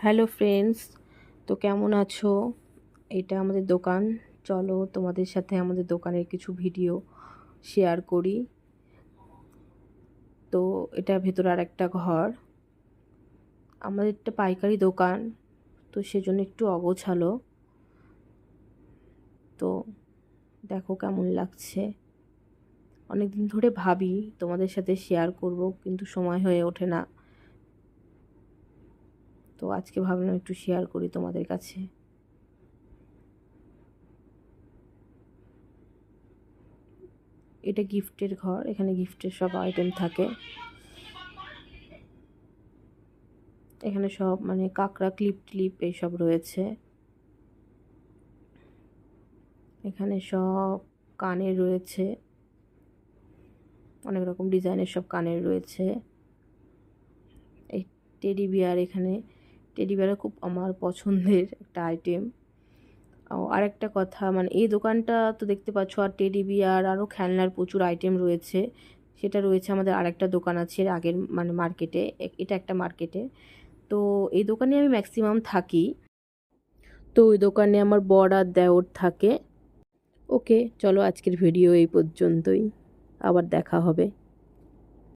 Hello friends, তো কেমন আছো? এটা আমাদের দোকান। চলো তোমাদের সাথে আমাদের দোকানের কিছু ভিডিও শেয়ার করি। তো এটা ভেতরে আর একটা ঘর। আমাদের একটা পাইকারি দোকান, তো সেজন্য একটু অগোছালো। তো দেখো কেমন লাগছে। অনেকদিন ধরে ভাবি তোমাদের সাথে শেয়ার করব, কিন্তু সময় হয়ে ওঠে না। তো আজকে ভাবলাম একটু শেয়ার করি তোমাদের কাছে। এটা গিফটের ঘর, এখানে গিফটের সব আইটেম থাকে। এখানে সব কাঁকড়া ক্লিপ এইসব রয়েছে। এখানে সব কানের রয়েছে, অনেক রকম ডিজাইনের সব কানের রয়েছে। এই টেডি বিয়ার, এখানে টেডি বিয়ার খুব আমার পছন্দের একটা আইটেম। আর একটা কথা, এই দোকানটা তো দেখতে পাচ্ছ, আর টেডি বিয়ার আরও খেলনার প্রচুর আইটেম রয়েছে। সেটা রয়েছে আমাদের আরেকটা দোকান আছে এর আগের মার্কেটে, এটা একটা মার্কেটে। তো এই দোকানে আমি ম্যাক্সিমাম থাকি। তো ওই দোকানে আমার বর আর দেওর থাকে। ওকে, চলো আজকের ভিডিও এই পর্যন্তই, আবার দেখা হবে।